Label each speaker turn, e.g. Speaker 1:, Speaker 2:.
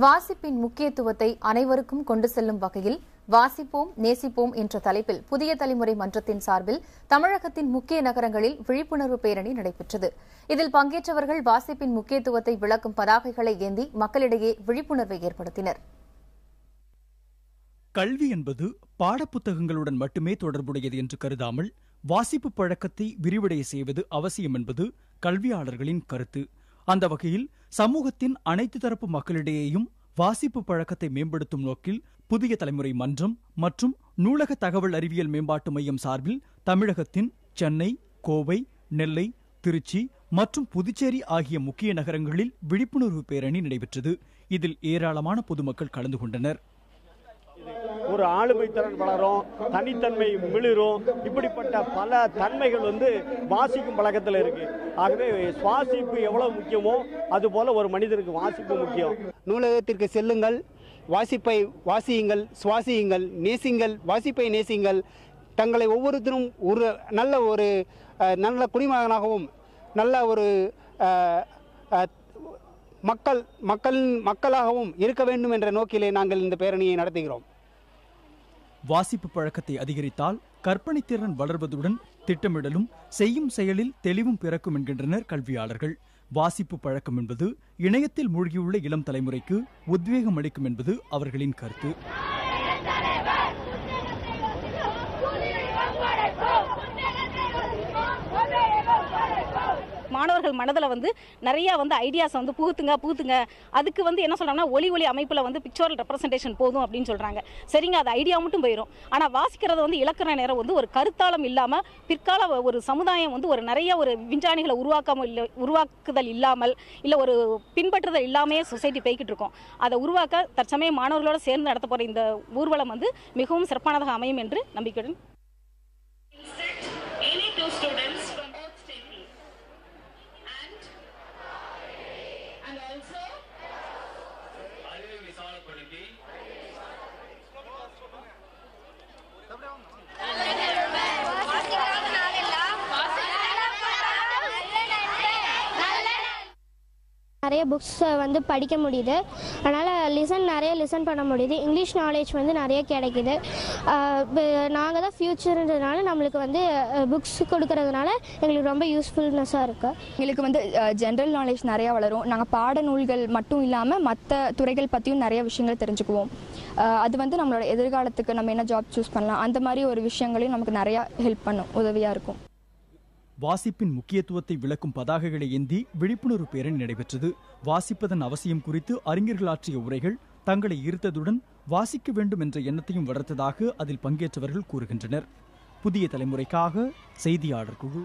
Speaker 1: வாசிப்பின் முக்கியத்துவத்தை அனைவருக்கும் கொண்டு செல்லும் வகையில் வாசிப்போம் நேசிப்போம் என்ற தலைப்பில் புதிய தலைமுறை மன்றத்தின் சார்பில் தமிழகத்தின் முக்கிய நகரங்களில் விழிப்புணர்வு பேரணி நடைபெற்றது. இதில் பங்கேற்றவர்கள் வாசிப்பின் முக்கியத்துவத்தை விளக்கும் பதாகைகளை ஏந்தி மக்களிடையே விழிப்புணர்வை ஏற்படுத்தினர்.
Speaker 2: கல்வி என்பது பாடப்புத்தகங்களுடன் மட்டுமே தொடர்புடையது என்று கருதாமல் வாசிப்பு பழக்கத்தை விரிவடைய செய்வது அவசியம் என்பது கல்வியாளர்களின் கருத்து. அந்த வகையில் சமூகத்தின் அனைத்து தரப்பு மக்களிடையேயும் வாசிப்பு பழக்கத்தை மேம்படுத்தும் நோக்கில் புதிய தலைமுறை மன்றம் மற்றும் நூலக தகவல் அறிவியல் மேம்பாட்டு மையம் சார்பில் தமிழகத்தின் சென்னை, கோவை, நெல்லை, திருச்சி மற்றும் புதுச்சேரி ஆகிய முக்கிய நகரங்களில் விழிப்புணர்வு பேரணி நடைபெற்றது. இதில் ஏராளமான பொதுமக்கள் கலந்து கொண்டனர்.
Speaker 3: ஒரு ஆளுமை திறன் வளரும், தனித்தன்மை மிளிரும், இப்படிப்பட்ட பல தன்மைகள் வாசிக்கும் பழக்கத்தில் இருக்கு. ஆகவே வாசிப்பு எவ்வளவு முக்கியமோ அது போல ஒரு மனிதனுக்கு வாசிப்பு முக்கியம்.
Speaker 4: நூலகத்திற்கு செல்லுங்கள், வாசிப்பை வாசியுங்கள், சுவாசியுங்கள், நேசிங்கள், வாசிப்பை நேசிங்கள். தங்களை ஒவ்வொருத்தரும் ஒரு நல்ல குடிமகனாகவும் நல்ல ஒரு மக்களாகவும் இருக்க வேண்டும் என்ற நோக்கிலே நாங்கள் இந்த பேரணியை நடத்துகிறோம்.
Speaker 2: வாசிப்பு பழக்கத்தை அதிகரித்தால் கற்பனை திறன் வளர்வதுடன் திட்டமிடலும் செய்யும் செயலில் தெளிவும் பிறக்கும் என்கின்றனர் கல்வியாளர்கள். வாசிப்பு பழக்கம் என்பது இணையத்தில் மூழ்கியுள்ள இளம் தலைமுறைக்கு உத்வேகம் அளிக்கும் என்பது அவர்களின் கருத்து.
Speaker 5: மாணவர்கள் மனதில் நிறைய ஐடியாஸ் புகுத்துங்க. அதுக்கு என்ன சொல்றாங்கன்னா ஒளி அமைப்பில் பிக்சரல் ரெப்ரசன்டேஷன் போதும் அப்படின்னு சொல்றாங்க. சரிங்க, அது ஐடியா மட்டும் போயிடும். ஆனால் வாசிக்கிறது இலக்கண நேரம் ஒரு கருத்தாளம் இல்லாமல் பிற்கால ஒரு சமுதாயம் ஒரு நிறைய ஒரு விஞ்ஞானிகளை உருவாக்குதல் இல்லாமல் இல்லை ஒரு பின்பற்றுதல் இல்லாமே சொசைட்டி போய்கிட்டு இருக்கோம். அதை உருவாக்க தற்சமயம் மாணவர்களோடு சேர்ந்து நடத்த போகிற இந்த ஊர்வலம் மிகவும் சிறப்பானதாக அமையும் என்று நம்பிக்கையுடன்
Speaker 6: நிறைய புக்ஸ் படிக்க முடியுது. அதனால் நிறைய லிசன் பண்ண முடியுது. இங்கிலீஷ் நாலேஜ் நிறைய கிடைக்குது. நாங்கள் தான் ஃப்யூச்சர்ன்றதுனால நம்மளுக்கு புக்ஸ் கொடுக்கறதுனால எங்களுக்கு ரொம்ப யூஸ்ஃபுல்னஸாக இருக்குது.
Speaker 7: எங்களுக்கு ஜென்ரல் நாலேஜ் நிறையா வளரும். நாங்கள் பாட நூல்கள் மட்டும் இல்லாமல் மற்ற துறைகள் பற்றியும் நிறைய விஷயங்கள் தெரிஞ்சுக்குவோம். அது நம்மளோட எதிர்காலத்துக்கு நம்ம என்ன ஜாப் சூஸ் பண்ணலாம் அந்த மாதிரி ஒரு விஷயங்களையும் நமக்கு நிறையா ஹெல்ப் பண்ணும், உதவியாக இருக்கும்.
Speaker 2: வாசிப்பின் முக்கியத்துவத்தை விளக்கும் பதாகைகளை ஏந்தி விழிப்புணர்வு பேரணி நடைபெற்றது. வாசிப்பதன் அவசியம் குறித்து அறிஞர்கள் ஆற்றிய உரைகள் தங்களை ஈர்த்ததுடன் வாசிக்க வேண்டும் என்ற எண்ணத்தையும் வளர்த்ததாக அதில் பங்கேற்றவர்கள் கூறுகின்றனர். புதிய தலைமுறைக்காக செய்தியாளர் குழு.